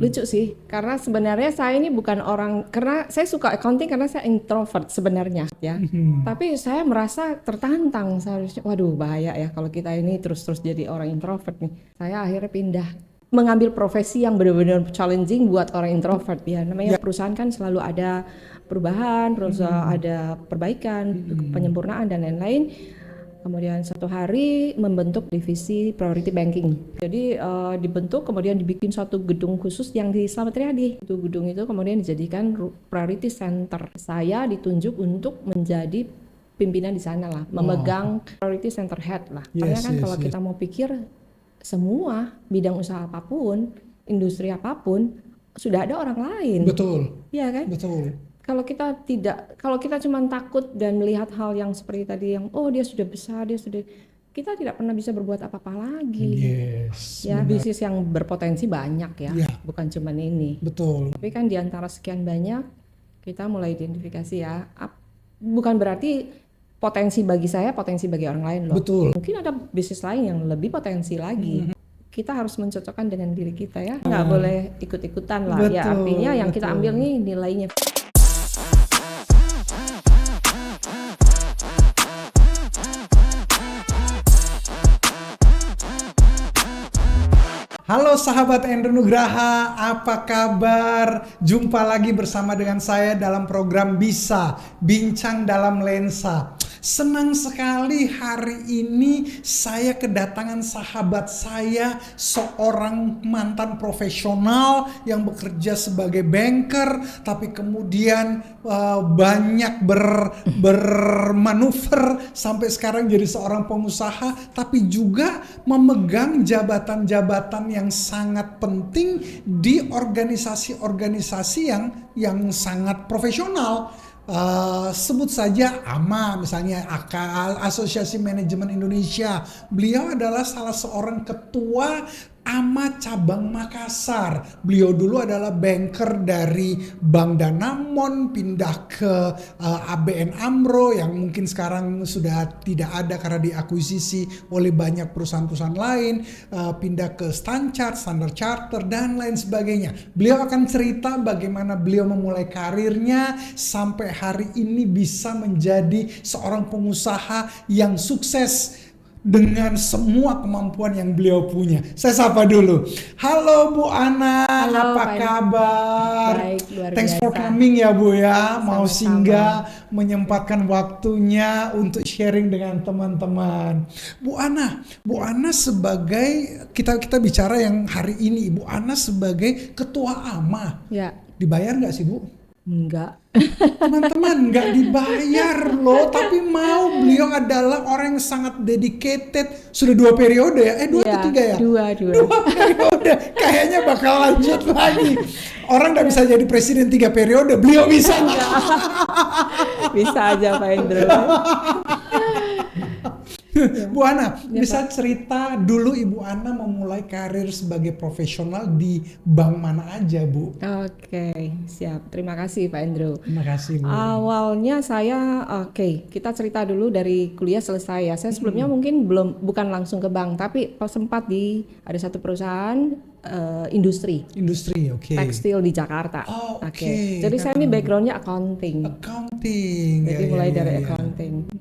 Lucu sih, karena sebenarnya saya ini bukan orang, karena saya suka accounting karena saya introvert sebenarnya ya. Tapi saya merasa tertantang seharusnya, waduh bahaya ya kalau kita ini terus-terus jadi orang introvert nih. Saya akhirnya pindah mengambil profesi yang benar-benar challenging buat orang introvert ya. Namanya perusahaan kan selalu ada perubahan, perusahaan ada perbaikan, penyempurnaan dan lain-lain. Kemudian satu hari membentuk divisi priority banking. Jadi dibentuk kemudian dibikin suatu gedung khusus yang di Slamet Riyadi. Itu gedung itu kemudian dijadikan priority center. Saya ditunjuk untuk menjadi pimpinan di sana lah, memegang priority center head lah. Karena kan kalau kita mau pikir semua bidang usaha apapun, industri apapun sudah ada orang lain. Betul. Iya kan? Betul. Kalau kita cuma takut dan melihat hal yang seperti tadi yang dia sudah besar, kita tidak pernah bisa berbuat apa-apa lagi. Ya, bisnis yang berpotensi banyak ya, bukan cuma ini. Betul. Tapi kan di antara sekian banyak kita mulai identifikasi ya, bukan berarti potensi bagi saya, potensi bagi orang lain loh. Betul. Mungkin ada bisnis lain yang lebih potensi lagi. Kita harus mencocokkan dengan diri kita ya, nggak boleh ikut-ikutan lah. Betul, ya artinya yang kita ambil nih nilainya. Halo sahabat Hendro Nugraha, apa kabar? Jumpa lagi bersama dengan saya dalam program Bisa Bincang dalam Lensa. Senang sekali hari ini saya kedatangan sahabat saya, seorang mantan profesional yang bekerja sebagai banker, tapi kemudian banyak bermanuver sampai sekarang jadi seorang pengusaha, tapi juga memegang jabatan-jabatan yang sangat penting di organisasi-organisasi yang sangat profesional. Sebut saja AMA misalnya, Asosiasi Manajemen Indonesia. Beliau adalah salah seorang ketua AMA cabang Makassar. Beliau dulu adalah banker dari Bank Danamon, pindah ke ABN AMRO yang mungkin sekarang sudah tidak ada karena diakuisisi oleh banyak perusahaan-perusahaan lain, pindah ke Standard Chartered dan lain sebagainya. Beliau akan cerita bagaimana beliau memulai karirnya sampai hari ini bisa menjadi seorang pengusaha yang sukses dengan semua kemampuan yang beliau punya. Saya sapa dulu. Halo Bu Ana, halo, apa kabar? Baik, luar Thanks biasa. for coming ya Bu ya. Mau Sama-sama. singgah menyempatkan waktunya untuk sharing dengan teman-teman. Bu Ana sebagai kita bicara yang hari ini, Bu Ana sebagai ketua AMA. Ya. Dibayar nggak sih Bu? Enggak. Teman-teman nggak dibayar loh, tapi beliau adalah orang yang sangat dedicated. Sudah 2 periode ya? 2 atau 3 ya? 2 periode. Kayaknya bakal lanjut lagi. Orang nggak bisa jadi presiden 3 periode, beliau bisa. Bisa aja Pak Hendro. Bu Ana, bisa cerita dulu Ibu Ana memulai karir sebagai profesional di bank mana aja Bu? Oke, siap. Terima kasih Pak Hendro. Terima kasih Bu. Awalnya saya, kita cerita dulu dari kuliah selesai ya. Saya sebelumnya mungkin bukan langsung ke bank, tapi sempat ada satu perusahaan industri. Oke. Tekstil di Jakarta. Oke. Jadi saya ini backgroundnya accounting. Jadi mulai dari accounting.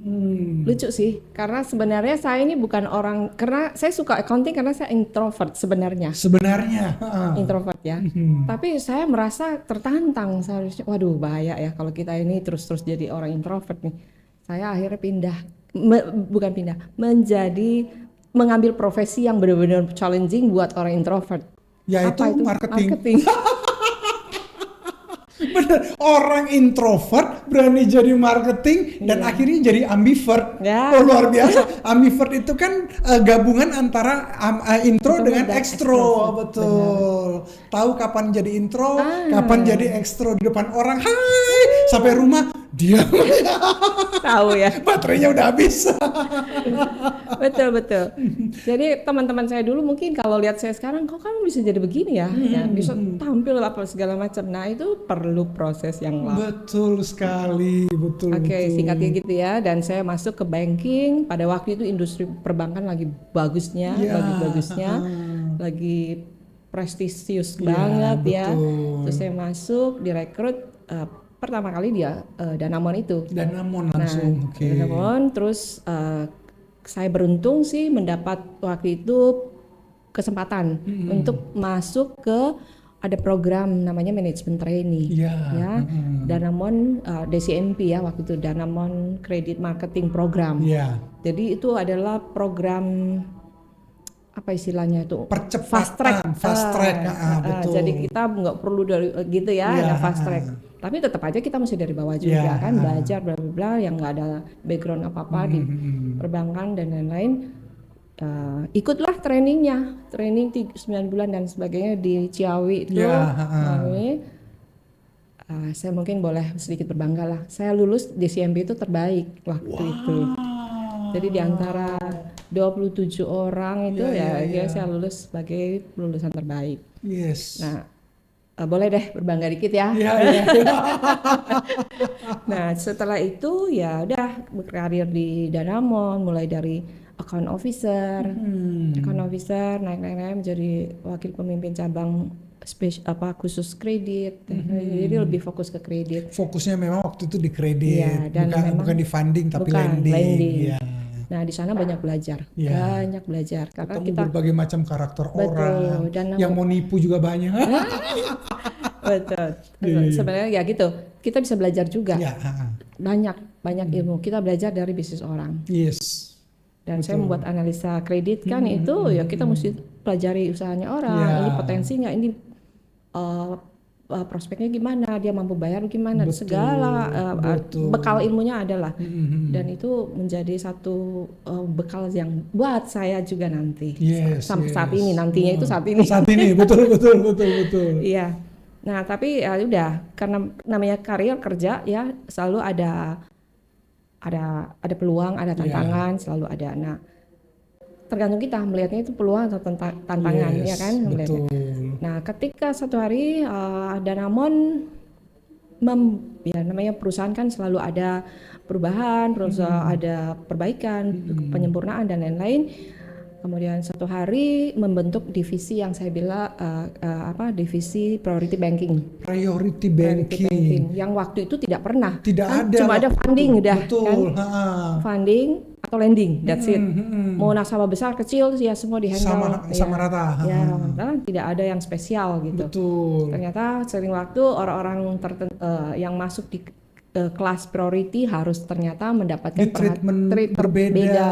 Lucu sih, karena sebenarnya saya ini bukan orang, karena saya suka accounting karena saya introvert sebenarnya. Introvert ya. Tapi saya merasa tertantang seharusnya. Waduh bahaya ya kalau kita ini terus-terus jadi orang introvert nih. Saya akhirnya mengambil profesi yang benar-benar challenging buat orang introvert. Yaitu Apa itu? Marketing. Bener, orang introvert berani jadi marketing dan akhirnya jadi ambivert. Ya. Luar biasa. Ambivert itu kan gabungan antara intro dengan ekstro. Betul. Tahu kapan jadi intro, kapan jadi ekstro di depan orang. Hai, sampai rumah diam. Tahu ya. Baterainya udah habis. Betul. Jadi teman-teman saya dulu mungkin kalau lihat saya sekarang, kok kamu bisa jadi begini ya? Bisa tampil apa segala macam. Nah itu perlu proses yang lama. Betul sekali, betul. Oke, singkatnya gitu ya. Dan saya masuk ke banking. Pada waktu itu industri perbankan lagi bagusnya, lagi prestisius Iya, banget ya. betul. Terus saya masuk direkrut pertama kali dia Danamon itu. Danamon langsung, oke. Danamon, terus saya beruntung sih mendapat waktu itu kesempatan untuk masuk ke ada program namanya manajemen trainee Iya. ya. Danamon DCMP ya waktu itu, Danamon Credit Marketing Program. Iya. Jadi itu adalah program apa istilahnya itu, Percepatan, fast track, betul. jadi kita nggak perlu dari gitu ya, Iya, ada fast track. Tapi tetap aja kita mesti dari bawah juga Iya, kan, belajar bla bla bla yang nggak ada background apa-apa di perbankan dan lain-lain. Ikutlah trainingnya, training 9 bulan dan sebagainya di Ciawi itu. Saya mungkin boleh sedikit berbangga lah. Saya lulus DCMP itu terbaik waktu itu. Jadi di antara 27 orang itu ya saya lulus sebagai lulusan terbaik. Yes. Nah, boleh deh berbangga dikit ya. Iya. Nah, setelah itu ya udah berkarir di Danamon, mulai dari account officer, naik menjadi wakil pemimpin cabang khusus kredit. Jadi lebih fokus ke kredit. Fokusnya memang waktu itu di kredit, Iya, dan bukan di funding tapi bukan, lending. Iya. Nah, di sana banyak belajar, karena Ketemu kita berbagai macam karakter orang, dan yang mau nipu juga banyak. betul. Sebenarnya ya gitu, kita bisa belajar juga. Banyak ilmu kita belajar dari bisnis orang. Yes. Dan saya membuat analisa kredit kan itu ya kita mesti pelajari usahanya orang, ini potensinya, ini prospeknya gimana, dia mampu bayar gimana, segala bekal ilmunya adalah. Dan itu menjadi satu bekal yang buat saya juga nanti. Sampai saat ini, nantinya itu saat ini. Saat ini, betul. Iya. Nah, tapi ya udah, karena namanya karir kerja ya selalu ada peluang, ada tantangan, selalu ada. Nah, tergantung kita melihatnya itu peluang atau tantangan, ya kan? Betul. Nah, ketika satu hari Danamon namanya perusahaan kan selalu ada perubahan, ada perbaikan, penyempurnaan dan lain-lain. Kemudian satu hari membentuk divisi yang saya bilang divisi priority banking. Priority banking. Yang waktu itu tidak pernah. Tidak ada. Cuma ada funding udah. Betul. Kan? Funding atau lending, that's it. Mau nasabah besar kecil ya semua dihandle. Sama rata. Ya, tidak ada yang spesial gitu. Betul. Ternyata sering waktu orang-orang yang masuk di kelas priority harus ternyata mendapatkan treatment berbeda.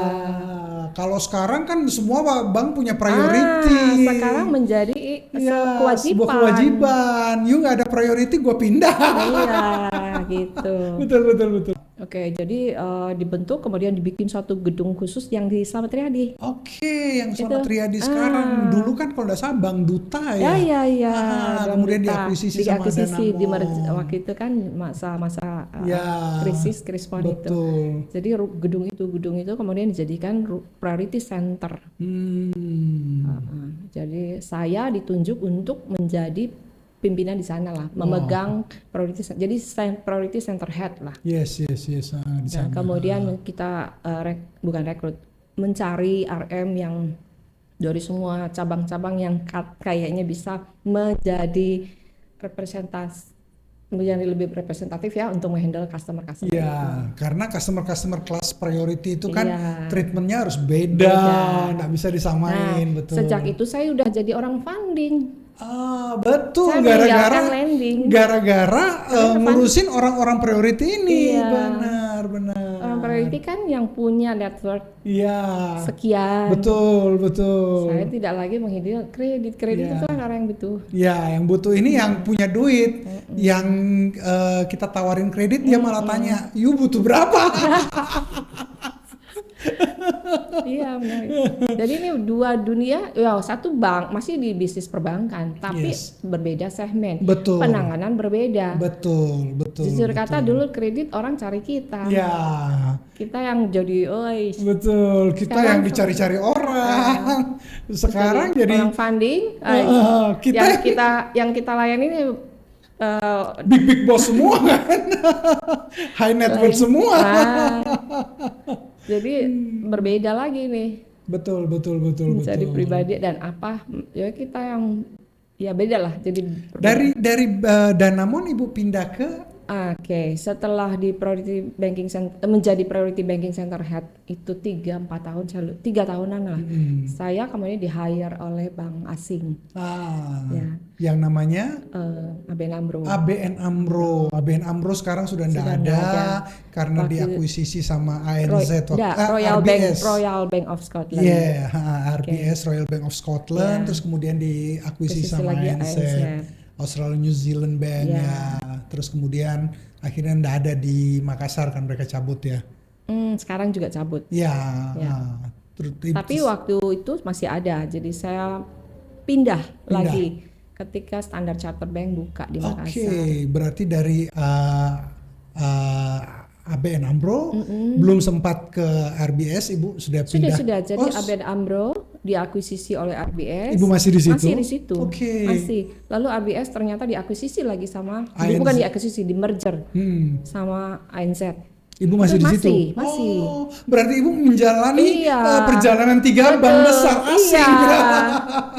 Kalau sekarang kan semua bank punya priority. Sekarang menjadi kewajiban. Sebuah kewajiban. You nggak ada priority, gue pindah. Iya, gitu. Betul. Oke, jadi dibentuk kemudian dibikin suatu gedung khusus yang di Slamet Riyadi. Oke, yang Slamet Riyadi sekarang. Dulu kan kalau nggak salah Bank Duta ya. Iya. Kemudian diakuisisi sama Danamon. Waktu itu kan masa-masa krisis krispon itu. Jadi gedung itu kemudian dijadikan priority center. Jadi saya ditunjuk untuk menjadi pimpinan di sana lah, memegang priority, jadi priority center head lah. Yes. Di sana. Kemudian kita bukan rekrut, mencari RM yang dari semua cabang-cabang yang kayaknya bisa menjadi menjadi lebih representatif ya untuk menghandle customer. Iya, karena customer kelas priority itu kan treatmentnya harus beda, nggak bisa disamain. Betul. Sejak itu saya udah jadi orang funding. Betul, saya gara-gara ngurusin orang-orang priority ini. Benar. Orang priority kan yang punya network sekian. Betul. Saya tidak lagi menghidup kredit itu kan orang yang butuh. Yang butuh ini yang punya duit, yang kita tawarin kredit dia malah tanya, you butuh berapa? Iya benar. Jadi ini dua dunia, satu bank masih di bisnis perbankan, tapi berbeda segmen. Betul. Penanganan berbeda. Betul. Jujur kata dulu kredit orang cari kita. Ya. Kita yang jadi, betul. Kita sekarang, yang dicari-cari orang. Sekarang jadi orang funding. Yang kita layani ini big boss semua kan. High net worth semua. Jadi berbeda lagi nih. Betul. Jadi pribadi dan kita yang Ya beda lah. Jadi Dari Danamon Ibu pindah ke Oke, setelah di Priority Banking Center, menjadi Priority Banking Center Head itu 3-4 tahun, 3 tahunan lah. Saya kemudian di hire oleh bank asing, ya, yang namanya ABN AMRO. ABN AMRO. ABN AMRO sekarang sudah tidak ada karena diakuisisi sama ANZ Royal Bank of Scotland. RBS Royal Bank of Scotland, terus kemudian diakuisisi sama ANZ. Australia New Zealand Bank ya. Terus kemudian akhirnya nggak ada di Makassar kan, mereka cabut ya. Sekarang juga cabut. Tapi waktu itu masih ada, jadi saya pindah lagi ketika Standard Chartered Bank buka di Makassar. Berarti dari ABN AMRO belum sempat ke RBS, Ibu sudah pindah. Sudah. Jadi ABN AMRO diakuisisi oleh RBS. Ibu masih di situ? Masih di situ. Masih. Lalu RBS ternyata diakuisisi lagi sama bukan diakuisisi, di merger sama ANZ. Ibu masih di situ? Masih. Berarti Ibu menjalani perjalanan 3 bank besar asing.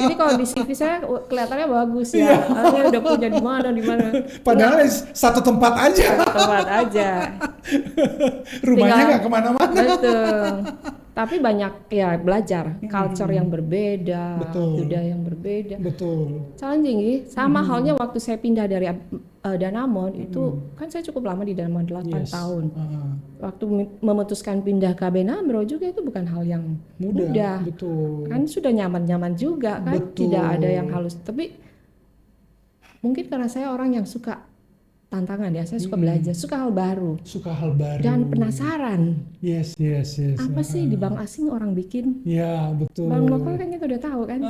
Jadi kalau di CV saya kelihatannya bagus ya. Saya udah punya di mana. Padahal satu tempat aja. Rumahnya nggak kemana-mana. Betul. Tapi banyak ya belajar, culture yang berbeda, budaya yang berbeda. Betul. Challenging sih. Sama halnya waktu saya pindah dari Danamon itu kan saya cukup lama di Danamon 8 tahun. Waktu memutuskan pindah ke ABN AMRO juga itu bukan hal yang mudah. Betul. Kan sudah nyaman-nyaman juga kan, tidak ada yang halus. Tapi mungkin karena saya orang yang suka tantangan ya, saya suka belajar, suka hal baru dan penasaran. Yes. Apa sih di bank asing orang bikin? Ya betul. Bank lokal kan kita udah tahu kan.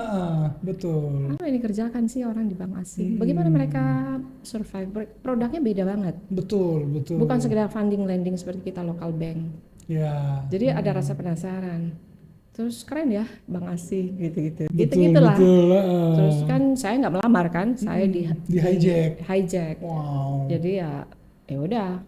Betul. Apa yang dikerjakan sih orang di bank asing? Bagaimana mereka survive? Produknya beda banget. Betul. Bukan sekedar funding lending seperti kita local bank. Ya. Jadi ada rasa penasaran. Terus keren ya bank asing gitu-gitulah. Terus kan saya nggak melamar kan, saya di hijack. Wow. Jadi ya udah.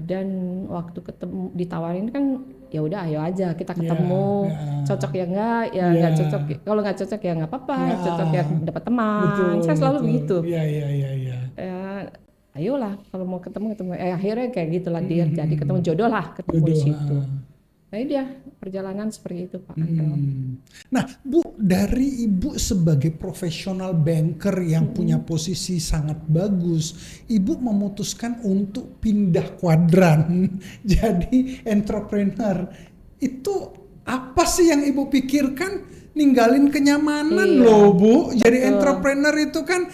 Dan waktu ketemu ditawarin kan ya udah ayo aja kita ketemu. Cocok ya nggak cocok. Kalau nggak cocok ya nggak apa-apa. Cocok ya dapat teman. Saya selalu begitu. Iya. Ayolah kalau mau ketemu. Akhirnya kayak gitulah dia jadi ketemu jodoh lah ketemu di situ. Nah dia perjalanan seperti itu Pak Andro. Nah Bu, dari Ibu sebagai profesional banker yang punya posisi sangat bagus, Ibu memutuskan untuk pindah kuadran jadi entrepreneur. Itu apa sih yang Ibu pikirkan? Ninggalin kenyamanan loh Bu. Jadi entrepreneur itu kan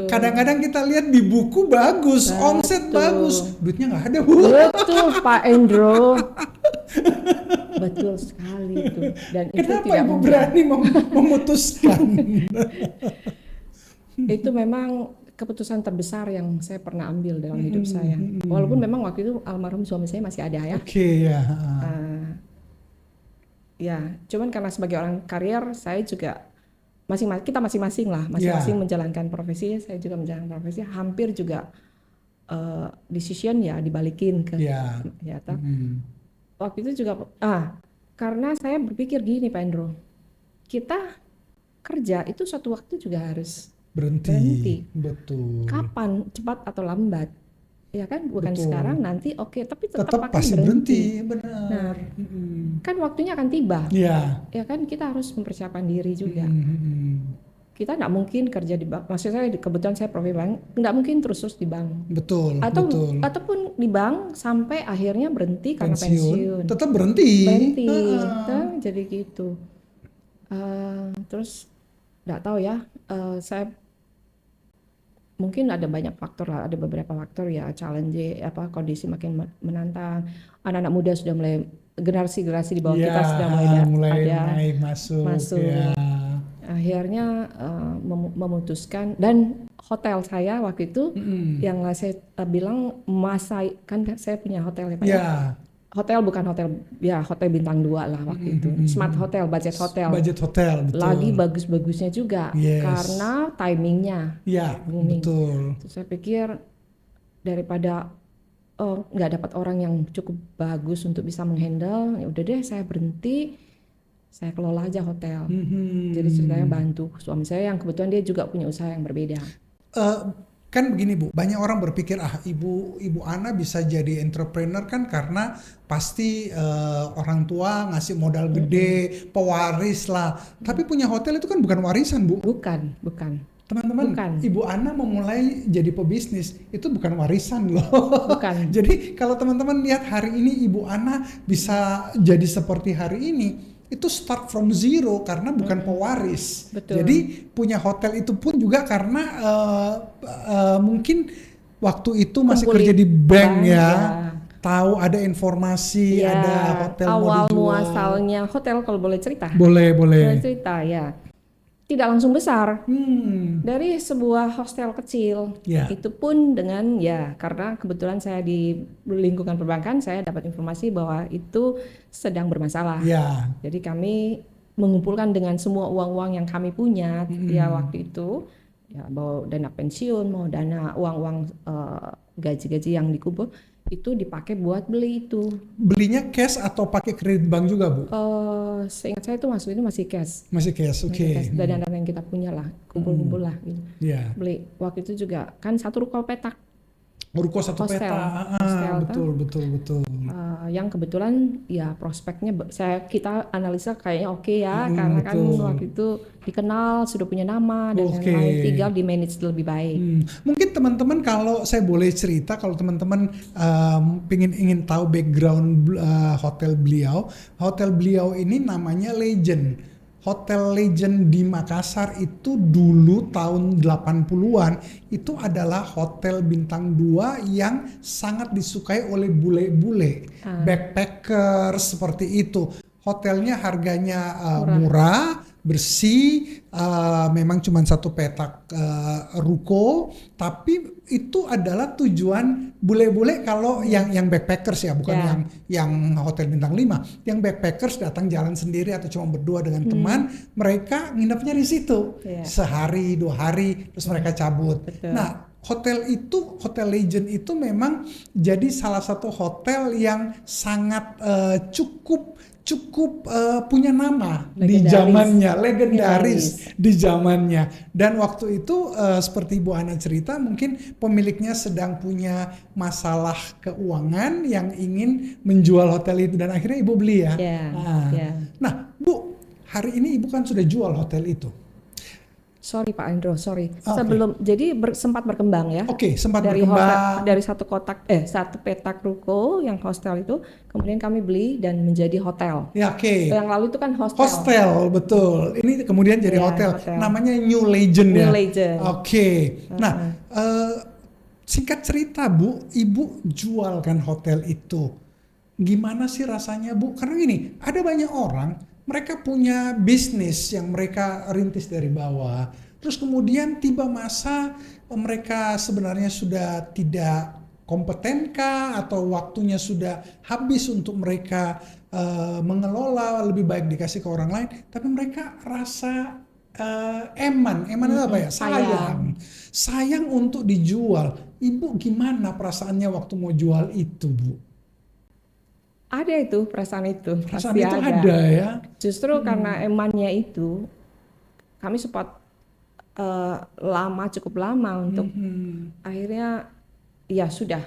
kadang-kadang kita lihat di buku bagus, omset bagus, duitnya nggak ada Bu. Betul Pak Andro. Betul sekali itu. Dan itu kenapa tidak Ibu berani memutuskan? Itu memang keputusan terbesar yang saya pernah ambil dalam hidup saya. Walaupun memang waktu itu almarhum suami saya masih ada ya. Ya, cuman karena sebagai orang karier saya juga kita masing-masing menjalankan profesi. Saya juga menjalankan profesi, hampir juga decision ya dibalikin ke waktu itu juga karena saya berpikir gini Pak Andro, kita kerja itu suatu waktu juga harus berhenti. Betul. Kapan, cepat atau lambat, ya kan? Bukan sekarang, nanti tapi tetap akan pasti berhenti. Nah, Benar. kan waktunya akan tiba. Ya kan kita harus mempersiapkan diri juga. Kita nggak mungkin kerja di bank. Maksud saya kebetulan saya profil bank, nggak mungkin terus di bank. Betul. Ataupun di bank sampai akhirnya berhenti karena pensiun. Tetap berhenti. Jadi gitu. Terus nggak tahu ya. Saya mungkin ada banyak faktor lah, ada beberapa faktor ya, challenge kondisi makin menantang. Anak-anak muda sudah mulai, generasi di bawah kita sudah mulai masuk. Ya. Akhirnya memutuskan, dan hotel saya waktu itu yang saya bilang kan saya punya hotel ya Pak. Hotel bukan hotel bintang 2 lah waktu itu. Smart hotel, budget hotel, betul. Lagi bagus-bagusnya juga karena timingnya. Betul. Terus saya pikir daripada nggak dapat orang yang cukup bagus untuk bisa menghandle, ya udah deh saya berhenti. saya kelola aja hotel. Mhm. Jadi ceritanya bantu suami saya yang kebetulan dia juga punya usaha yang berbeda. Kan begini Bu, banyak orang berpikir ibu Ana bisa jadi entrepreneur kan karena pasti orang tua ngasih modal gede, pewaris lah. Tapi punya hotel itu kan bukan warisan Bu. Bukan. Teman-teman, Bukan. Ibu Ana memulai jadi pebisnis itu bukan warisan loh. Bukan. Jadi kalau teman-teman lihat hari ini Ibu Ana bisa jadi seperti hari ini, itu start from zero karena bukan pewaris. Betul. Jadi punya hotel itu pun juga karena mungkin waktu itu masih Kumpulin kerja di bank bank, ya. ya. Tahu ada informasi, Ya, ada hotel mau awal dijual. muasalnya hotel kalau boleh cerita. Boleh. Boleh cerita ya. Tidak langsung besar. Dari sebuah hostel kecil. Ya. Itu pun dengan karena kebetulan saya di lingkungan perbankan, saya dapat informasi bahwa itu sedang bermasalah. Ya. Jadi kami mengumpulkan dengan semua uang-uang yang kami punya ya waktu itu, ya mau dana pensiun, mau dana uang-uang gaji-gaji yang dikumpul, itu dipakai buat beli itu. Belinya cash atau pakai kredit bank juga Bu? Seingat saya itu masih cash. Masih cash, oke. Masih cash, dana-dana yang kita punya lah, kumpul-kumpul lah gitu. Ya. Beli waktu itu juga kan satu ruko petak. Ruko satu Hostel. peta. Hostel, Betul. Yang kebetulan ya prospeknya kita analisa kayaknya oke ya, karena kan betul. waktu itu dikenal, sudah punya nama dan Oke. lain-lain, tinggal di manage lebih baik. Mungkin teman-teman kalau saya boleh cerita, kalau teman-teman ingin tahu background hotel beliau ini namanya Legend. Hotel Legend di Makassar itu dulu tahun 80-an itu adalah hotel bintang 2 yang sangat disukai oleh bule-bule, backpacker seperti itu. Hotelnya harganya murah, bersih, memang cuma satu petak ruko, tapi itu adalah tujuan bule-bule kalau yang backpackers ya, bukan yang hotel bintang 5. Yang backpackers datang jalan sendiri atau cuma berdua dengan teman, mereka nginepnya di situ. Sehari, 2 hari, terus mereka cabut. Betul. Nah, Hotel Legend itu memang jadi salah satu hotel yang sangat cukup punya nama di zamannya, legendaris di zamannya. Dan waktu itu seperti Ibu Ana cerita, mungkin pemiliknya sedang punya masalah keuangan yang ingin menjual hotel itu dan akhirnya Ibu beli ya. Nah, Bu, hari ini Ibu kan sudah jual hotel itu. Sorry Pak Andro, sebelum jadi sempat berkembang ya. Sempat dari berkembang. Dari satu petak ruko yang hostel itu, kemudian kami beli dan menjadi hotel. Ya, Yang lalu itu kan hostel. Hostel, betul. Ini kemudian jadi hotel. Namanya New Legend ya. New Legend. Nah, singkat cerita Bu, Ibu jual kan hotel itu. Gimana sih rasanya Bu? Karena gini, ada banyak orang mereka punya bisnis yang mereka rintis dari bawah. Terus kemudian tiba masa mereka sebenarnya sudah tidak kompetenkah atau waktunya sudah habis untuk mereka mengelola, lebih baik dikasih ke orang lain. Tapi mereka rasa eman itu apa ya? Sayang untuk dijual. Ibu gimana perasaannya waktu mau jual itu Bu? Ada itu perasaan itu. Perasaan itu ada ya. Justru karena emannya itu, kami sempat cukup lama untuk akhirnya ya sudah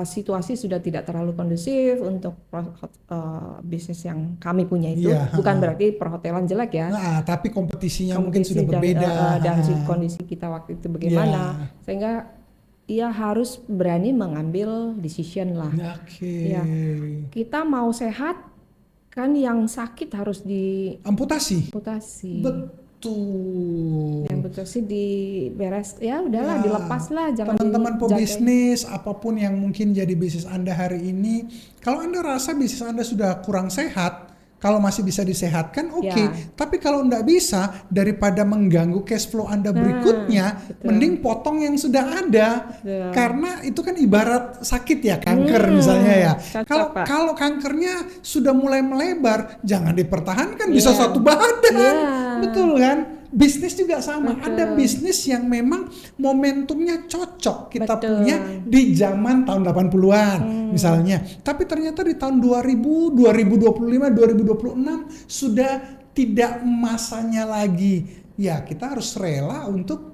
situasi sudah tidak terlalu kondusif untuk bisnis yang kami punya itu. Bukan berarti perhotelan jelek ya. Nah, tapi kompetisinya mungkin sudah berbeda. Dan kondisi kita waktu itu bagaimana, sehingga ia harus berani mengambil decision lah. Kita mau sehat, kan yang sakit harus amputasi. Betul. Yang amputasi diberes, ya udahlah, dilepas lah. Jangan teman-teman pebisnis, apapun yang mungkin jadi bisnis Anda hari ini, kalau Anda rasa bisnis Anda sudah kurang sehat, kalau masih bisa disehatkan, oke. Tapi kalau enggak bisa, daripada mengganggu cash flow Anda berikutnya, mending potong yang sudah ada. Karena itu kan ibarat sakit ya, kanker misalnya ya. Kalau kankernya sudah mulai melebar, jangan dipertahankan, bisa satu badan. Betul kan? bisnis juga sama. Betul. Ada bisnis yang memang momentumnya cocok kita Betul. punya di zaman tahun 80-an misalnya. Tapi ternyata di tahun 2000, 2025, 2026 sudah tidak masanya lagi. Ya, kita harus rela untuk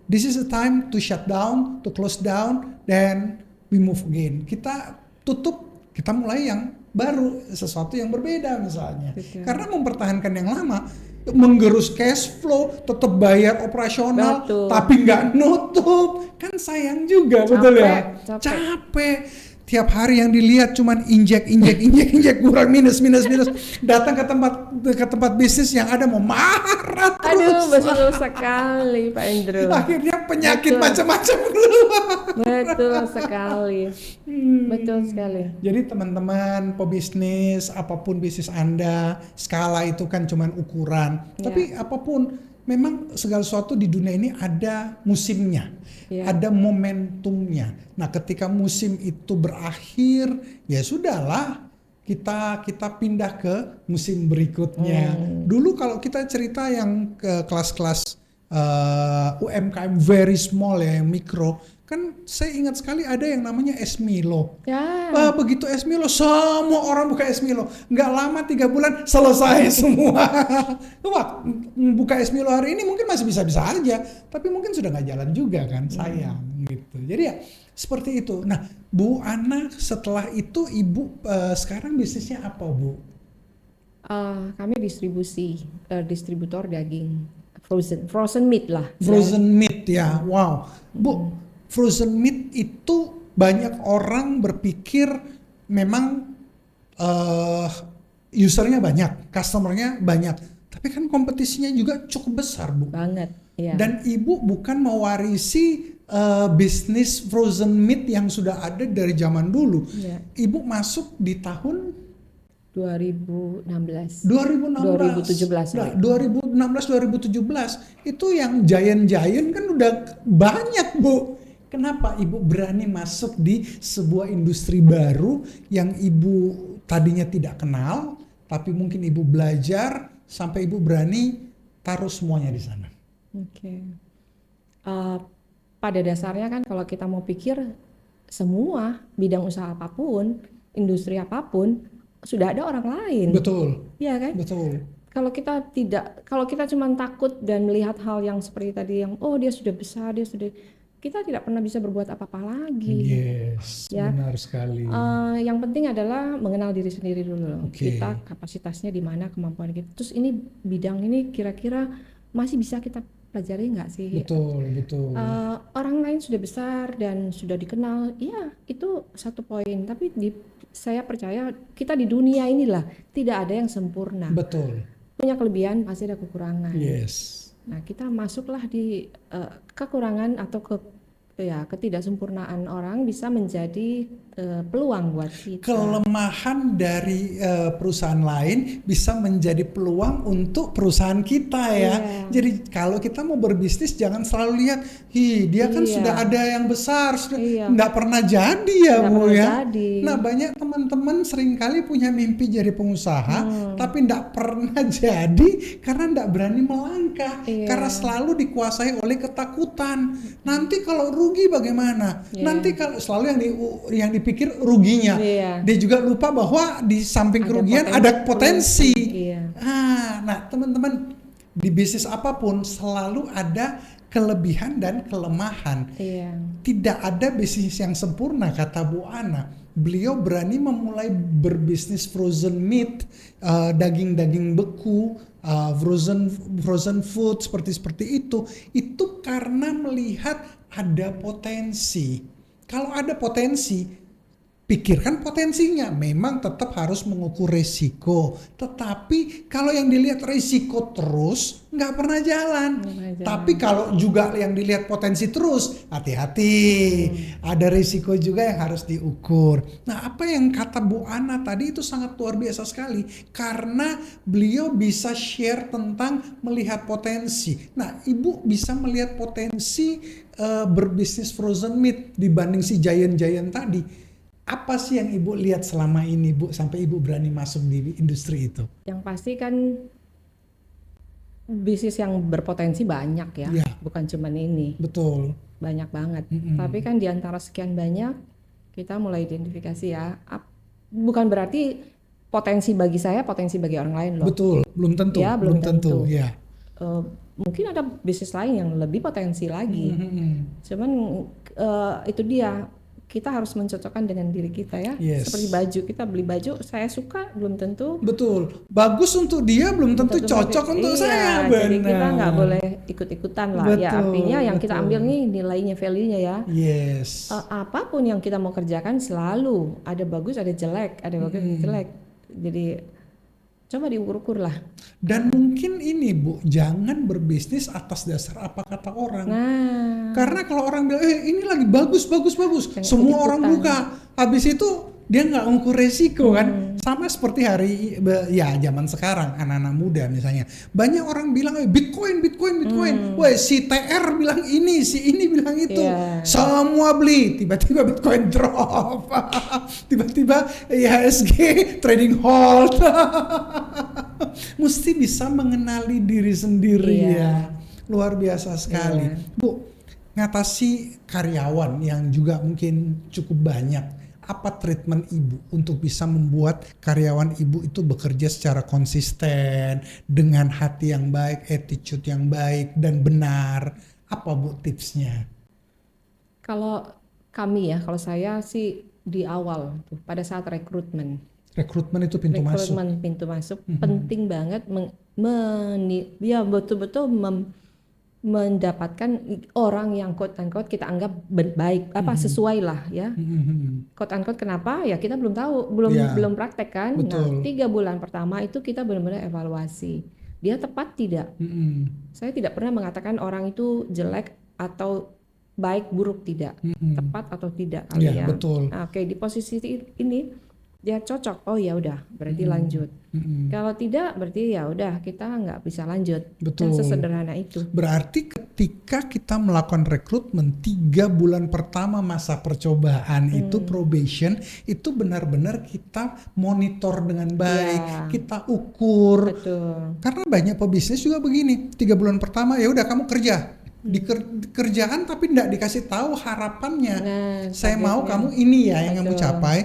this is the time to shut down, to close down, then we move again. Kita tutup, kita mulai yang baru, sesuatu yang berbeda misalnya. Betul. Karena mempertahankan yang lama, menggerus cash flow, tetap bayar operasional, Betul. tapi nggak nutup, kan sayang juga, betul ya? Capek. Tiap hari yang dilihat cuman injek, kurang minus. Datang ke tempat bisnis yang ada mau marah terus. Aduh, betul sekali Pak Andrew. Akhirnya penyakit Betul. macam-macam keluar. Betul sekali. Betul sekali. Jadi teman-teman pebisnis, apapun bisnis Anda, skala itu kan cuman ukuran. Ya. Tapi apapun, memang segala sesuatu di dunia ini ada musimnya, Ya. ada momentumnya. Nah, ketika musim itu berakhir, ya sudahlah, kita pindah ke musim berikutnya. Dulu kalau kita cerita yang ke kelas-kelas UMKM very small ya, yang mikro, kan saya ingat sekali ada yang namanya es Milo. Ya. Begitu es Milo, semua orang buka es Milo. Nggak lama 3 bulan selesai semua. Wah, buka es Milo hari ini mungkin masih bisa-bisa aja, tapi mungkin sudah nggak jalan juga kan, sayang gitu. Jadi ya seperti itu. Nah, Bu Ana, setelah itu Ibu sekarang bisnisnya apa, Bu? Kami distributor daging frozen meat lah. Frozen meat ya, wow. Bu, frozen meat itu banyak orang berpikir memang usernya banyak, customernya banyak. Tapi kan kompetisinya juga cukup besar, Bu. Banget. Ya. Dan Ibu bukan mewarisi bisnis frozen meat yang sudah ada dari zaman dulu. Ya. Ibu masuk di tahun 2016. 2017. sorry. 2016 itu yang giant kan udah banyak, Bu. Kenapa Ibu berani masuk di sebuah industri baru yang Ibu tadinya tidak kenal, tapi mungkin Ibu belajar sampai Ibu berani taruh semuanya di sana? Oke. Pada dasarnya kan kalau kita mau pikir semua bidang usaha apapun, industri apapun sudah ada orang lain. Betul. Iya kan? Betul. Kalau kita cuma takut dan melihat hal yang seperti tadi yang dia sudah besar, kita tidak pernah bisa berbuat apa-apa lagi. Yes, Ya. benar sekali. Yang penting adalah mengenal diri sendiri dulu. Oke. Kita kapasitasnya di mana, kemampuan kita. Terus ini bidang ini kira-kira masih bisa kita pelajari nggak sih? Betul. Orang lain sudah besar dan sudah dikenal, iya itu satu poin. Tapi saya percaya kita di dunia inilah tidak ada yang sempurna. Betul. Punya kelebihan pasti ada kekurangan. Yes. Nah, kita masuklah di kekurangan atau ketidaksempurnaan orang bisa menjadi peluang buat kita. Kelemahan dari perusahaan lain bisa menjadi peluang untuk perusahaan kita ya. Iya. Jadi kalau kita mau berbisnis jangan selalu lihat, dia kan Iya. sudah ada yang besar, sudah Iya. nggak pernah jadi ya, Nggak Bu pernah ya. jadi. Nah, banyak teman-teman seringkali punya mimpi jadi pengusaha, tapi nggak pernah jadi karena nggak berani melangkah, Iya. karena selalu dikuasai oleh ketakutan. Nanti kalau rugi bagaimana? Iya. Nanti kalau selalu yang dipikir ruginya. Iya. Dia juga lupa bahwa di samping Ada kerugian potensi. ada potensi. Iya. Nah, teman-teman, di bisnis apapun selalu ada kelebihan dan kelemahan. Iya. Tidak ada bisnis yang sempurna, kata Bu Ana. Beliau berani memulai berbisnis frozen meat, daging-daging beku, frozen food seperti itu. Itu karena melihat ada potensi. Kalau ada potensi, pikirkan potensinya. Memang tetap harus mengukur resiko. Tetapi kalau yang dilihat resiko terus, nggak pernah jalan. Tapi kalau juga yang dilihat potensi terus, hati-hati. Ada resiko juga yang harus diukur. Nah, apa yang kata Bu Ana tadi itu sangat luar biasa sekali. Karena beliau bisa share tentang melihat potensi. Nah, Ibu bisa melihat potensi berbisnis frozen meat dibanding si giant-giant tadi. Apa sih yang Ibu lihat selama ini, Bu, sampai Ibu berani masuk di industri itu? Yang pasti kan bisnis yang berpotensi banyak ya, Ya, bukan cuman ini, betul. banyak banget. Mm-mm. Tapi kan di antara sekian banyak, kita mulai identifikasi ya, bukan berarti potensi bagi saya, potensi bagi orang lain loh. Betul, belum tentu, Ya, belum belum tentu, tentu. ya. Mungkin ada bisnis lain yang lebih potensi lagi. Mm-mm. Cuman itu dia, kita harus mencocokkan dengan diri kita ya. Yes. Seperti baju, kita beli baju, saya suka, belum tentu Betul, bagus untuk dia belum tentu cocok untuk saya, jadi kita benar. nggak boleh ikut-ikutan lah. Ya Betul, artinya yang kita betul. ambil nih nilainya, value-nya ya. Yes. Apapun yang kita mau kerjakan selalu ada bagus, ada jelek, ada bagus, ada jelek. Jadi coba diukur-ukur lah. Dan mungkin ini Bu, jangan berbisnis atas dasar apa kata orang. Nah, Karena kalau orang bilang, ini lagi bagus, Jangan semua orang ikut-ikutan. buka. Habis itu dia nggak ngukur resiko kan. Sama seperti ya zaman sekarang anak-anak muda misalnya. Banyak orang bilang, Bitcoin. Wah, si TR bilang ini, si ini bilang itu. Iya. Semua beli, tiba-tiba Bitcoin drop. Tiba-tiba IHSG trading hold. Mesti bisa mengenali diri sendiri Iya. ya. Luar biasa sekali. Iya. Bu, ngatasi karyawan yang juga mungkin cukup banyak. Apa treatment ibu untuk bisa membuat karyawan ibu itu bekerja secara konsisten, dengan hati yang baik, attitude yang baik dan benar? Apa Bu tipsnya? kalau kami ya, kalau saya sih di awal tuh pada saat rekrutmen. Rekrutmen itu pintu masuk. Rekrutmen pintu masuk penting banget ya betul-betul mendapatkan orang yang quote unquote kita anggap baik sesuai lah ya. Quote unquote kenapa ya kita belum tahu, Ya. belum praktek kan. Betul. Nah 3 bulan pertama itu kita benar-benar evaluasi dia tepat tidak. Saya tidak pernah mengatakan orang itu jelek atau baik buruk, tidak, tepat atau tidak kali Ya, ya. betul. Nah, oke, di posisi ini dia cocok, oh ya udah berarti lanjut. Kalau tidak berarti ya udah kita nggak bisa lanjut. Betul. Kan sesederhana itu. Berarti ketika kita melakukan rekrutmen 3 bulan pertama masa percobaan itu probation, itu benar-benar kita monitor dengan baik, Ya. kita ukur. Betul. Karena banyak pebisnis juga begini, 3 bulan pertama ya udah kamu kerja di kerjaan tapi tidak dikasih tahu harapannya. Nah, Saya mau targetnya. kamu ini ya yang kamu Betul. capai.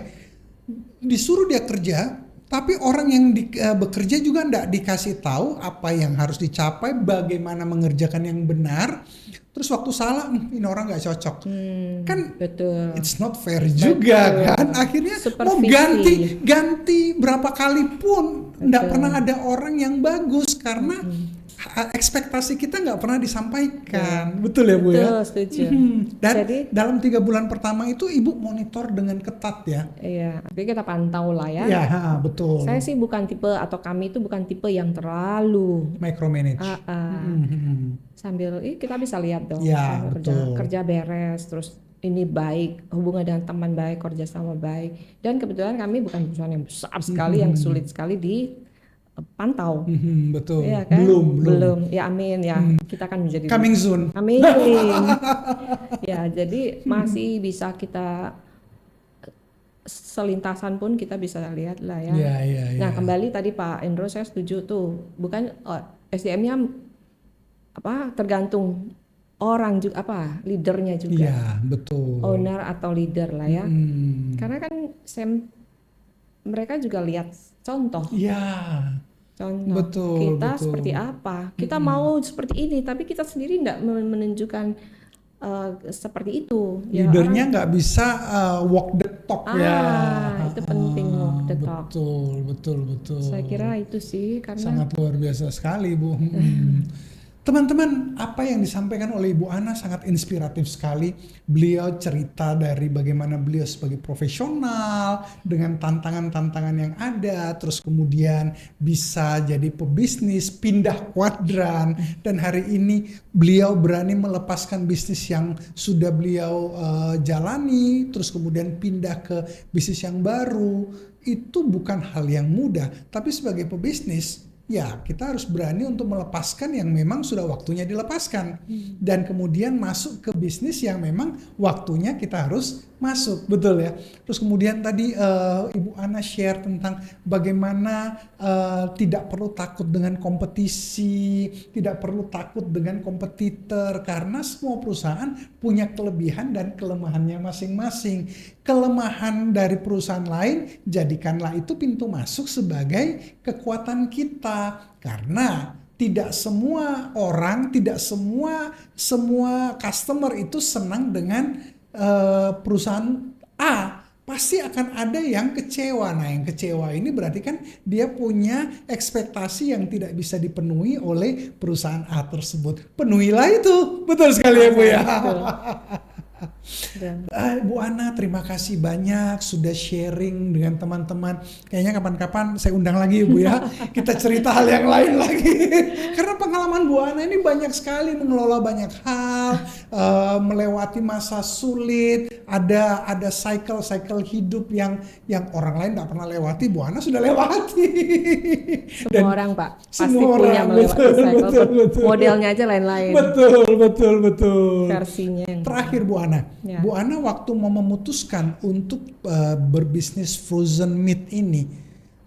Disuruh dia kerja, tapi orang yang bekerja juga tidak dikasih tahu apa yang harus dicapai, bagaimana mengerjakan yang benar. Terus waktu salah, ini orang nggak cocok. Kan Betul. it's not fair juga kan. Akhirnya mau Supervisi. ganti berapa kali pun tidak pernah ada orang yang bagus karena ekspektasi kita nggak pernah disampaikan. Betul ya Bu ya? Betul, setuju. Dan Jadi- dalam 3 bulan pertama itu Ibu monitor dengan ketat ya? Iya, tapi kita pantau lah ya. Ya, betul. Saya sih bukan tipe atau kami itu bukan tipe yang terlalu Micromanage. sambil kita bisa lihat dong. Ya, sambil betul. kerja beres, terus ini baik, hubungan dengan teman baik, kerja sama baik. Dan kebetulan kami bukan perusahaan yang besar sekali, yang sulit sekali dipantau. Betul. Iya kan? Belum. Ya amin ya. Kita akan menjadi Coming soon. amin. Ya, jadi masih bisa kita selintasan pun kita bisa lihat lah ya. Ya. Nah, kembali tadi Pak Endro saya setuju tuh. Bukan SDM-nya tergantung orang juga leadernya juga. Iya, betul. Owner atau leader lah ya. Hmm. Karena kan mereka juga lihat contoh. Iya. Contoh Betul, kita betul. seperti apa, kita mau seperti ini, tapi kita sendiri tidak menunjukkan seperti itu. Ya, Leadernya nggak bisa walk the talk ya. itu penting walk the talk. Betul. Saya kira itu sih karena Sangat luar biasa sekali Bu. Teman-teman, apa yang disampaikan oleh Ibu Ana sangat inspiratif sekali. Beliau cerita dari bagaimana beliau sebagai profesional dengan tantangan-tantangan yang ada, terus kemudian bisa jadi pebisnis, pindah kuadran, dan hari ini beliau berani melepaskan bisnis yang sudah beliau jalani, terus kemudian pindah ke bisnis yang baru. Itu bukan hal yang mudah, tapi sebagai pebisnis ya kita harus berani untuk melepaskan yang memang sudah waktunya dilepaskan. Dan kemudian masuk ke bisnis yang memang waktunya kita harus masuk, betul ya. Terus kemudian tadi Ibu Ana share tentang bagaimana tidak perlu takut dengan kompetisi, tidak perlu takut dengan kompetitor, karena semua perusahaan punya kelebihan dan kelemahannya masing-masing. Kelemahan dari perusahaan lain, jadikanlah itu pintu masuk sebagai kekuatan kita, karena tidak semua orang, tidak semua customer itu senang dengan perusahaan A. Pasti akan ada yang kecewa. Nah, yang kecewa ini berarti kan dia punya ekspektasi yang tidak bisa dipenuhi oleh perusahaan A tersebut. Penuhilah itu. Betul sekali ya Bu ya. Bu Ana, terima kasih banyak sudah sharing dengan teman-teman. Kayaknya kapan-kapan saya undang lagi Bu ya. Kita cerita hal yang lain lagi. Karena pengalaman Bu Ana ini banyak sekali, mengelola banyak hal, melewati masa sulit, ada cycle hidup yang orang lain tidak pernah lewati, Bu Ana sudah lewati. Semua orang Pak pasti semua punya orang, melewati cycle. betul. Modelnya aja lain-lain. Betul. Versinya yang Terakhir Bu Ana, Ya. Bu Ana waktu mau memutuskan untuk berbisnis frozen meat ini,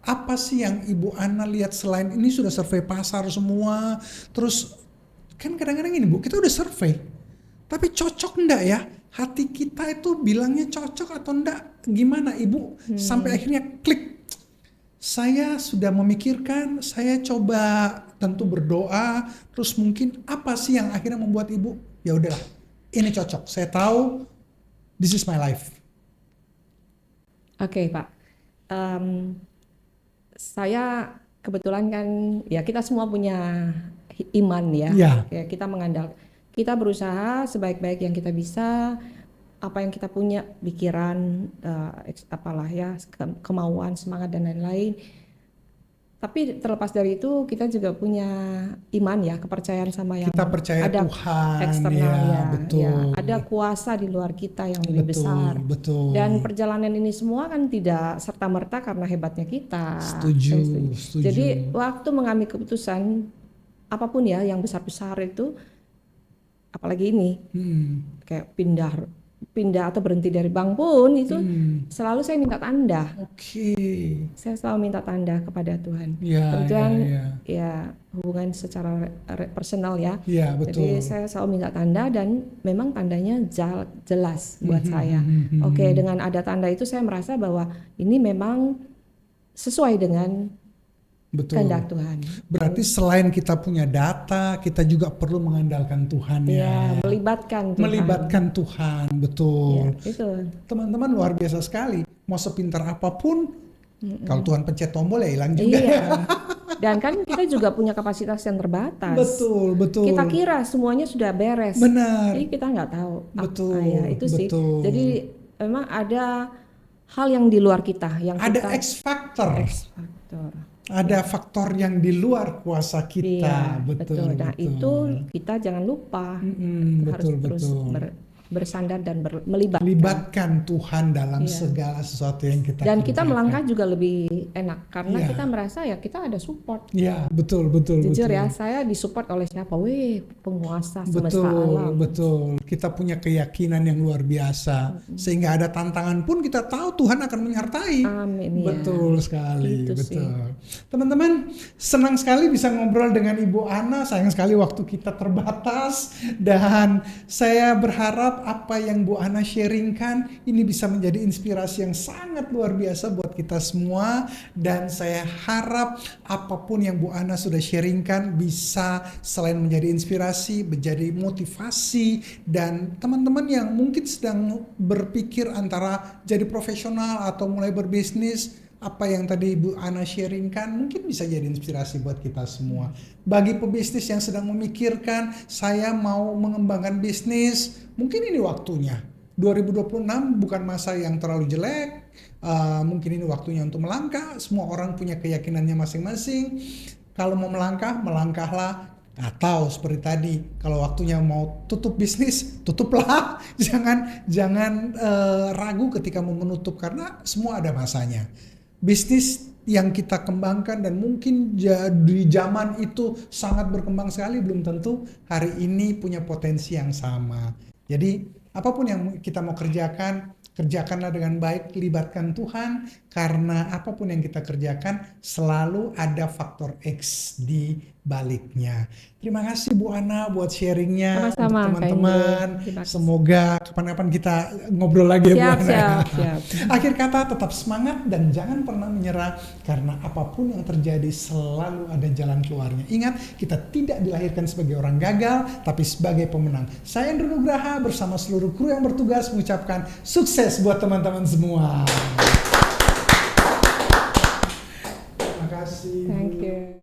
apa sih yang Ibu Ana lihat selain ini sudah survei pasar semua, terus kan kadang-kadang ini Bu, kita udah survei, tapi cocok enggak ya? Hati kita itu bilangnya cocok atau enggak? Gimana Ibu sampai akhirnya klik? Saya sudah memikirkan, saya coba tentu berdoa, terus mungkin apa sih yang akhirnya membuat Ibu, ya udahlah, ini cocok, saya tahu this is my life. Oke, Pak. Saya kebetulan kan ya kita semua punya iman ya. Ya. Ya, kita berusaha sebaik-baik yang kita bisa, apa yang kita punya, pikiran, apalah ya, kemauan, semangat dan lain-lain. Tapi terlepas dari itu kita juga punya iman ya, kepercayaan sama yang Kita percaya ada Tuhan, eksternal ya, ya, betul. ya. Ada kuasa di luar kita yang lebih besar. Betul. Dan perjalanan ini semua kan tidak serta-merta karena hebatnya kita. Setuju. Jadi waktu mengambil keputusan apapun ya yang besar-besar itu, apalagi ini kayak pindah atau berhenti dari bank pun itu selalu saya minta tanda. Oke. Saya selalu minta tanda kepada Tuhan. Ya, Kebetulan ya. ya hubungan secara personal ya. Ya, betul. Jadi saya selalu minta tanda dan memang tandanya jelas buat saya. Oke, dengan ada tanda itu saya merasa bahwa ini memang sesuai dengan Betul. kehendak Tuhan. Berarti selain kita punya data, kita juga perlu mengandalkan Tuhan Ya, ya. melibatkan Tuhan. Melibatkan Tuhan, betul. Ya, itu. Teman-teman luar biasa sekali. Mau sepintar apapun, kalau Tuhan pencet tombol ya hilang juga. Iya. Dan kan kita juga punya kapasitas yang terbatas. Betul. Kita kira semuanya sudah beres. Benar. Jadi kita nggak tahu. Betul, Ya, itu sih. betul. Jadi memang ada hal yang di luar kita yang Ada kita X factor. faktor. Ada faktor yang di luar kuasa kita. Iya, betul. Nah, itu kita jangan lupa. Harus terus bersandar dan melibatkan. Libatkan Tuhan dalam Iya. segala sesuatu yang kita Dan kita kerjakan. melangkah juga lebih enak karena Iya. kita merasa ya kita ada support. Ya, betul. Jujur ya, saya disupport oleh siapa? Penguasa semesta alam. Betul. Kita punya keyakinan yang luar biasa. Sehingga ada tantangan pun kita tahu Tuhan akan menyertai. Amin ya. Betul sekali, Itu sih. betul. Teman-teman, senang sekali bisa ngobrol dengan Ibu Ana. Sayang sekali waktu kita terbatas. Dan saya berharap apa yang Bu Ana sharingkan ini bisa menjadi inspirasi yang sangat luar biasa buat kita semua. Dan saya harap apapun yang Bu Ana sudah sharingkan bisa selain menjadi inspirasi, menjadi motivasi. Dan teman-teman yang mungkin sedang berpikir antara jadi profesional atau mulai berbisnis, apa yang tadi Bu Ana sharingkan mungkin bisa jadi inspirasi buat kita semua. Bagi pebisnis yang sedang memikirkan, saya mau mengembangkan bisnis, mungkin ini waktunya. 2026 bukan masa yang terlalu jelek, mungkin ini waktunya untuk melangkah. Semua orang punya keyakinannya masing-masing. Kalau mau melangkah, melangkahlah. Atau seperti tadi, kalau waktunya mau tutup bisnis, tutuplah. Jangan ragu ketika mau menutup, karena semua ada masanya. Bisnis yang kita kembangkan dan mungkin di zaman itu sangat berkembang sekali, belum tentu hari ini punya potensi yang sama. Jadi apapun yang kita mau kerjakan, kerjakanlah dengan baik, libatkan Tuhan, karena apapun yang kita kerjakan selalu ada faktor X di baliknya. Terima kasih Bu Ana buat sharingnya untuk Sama-sama, Kak teman-teman. Indro. Terima kasih. Semoga kapan-kapan kita ngobrol lagi ya Bu Siap, Ana. siap. Akhir kata, tetap semangat dan jangan pernah menyerah, karena apapun yang terjadi selalu ada jalan keluarnya. Ingat, kita tidak dilahirkan sebagai orang gagal, tapi sebagai pemenang. Saya Indro Nugraha bersama seluruh kru yang bertugas mengucapkan sukses buat teman-teman semua. Terima kasih. Thank you.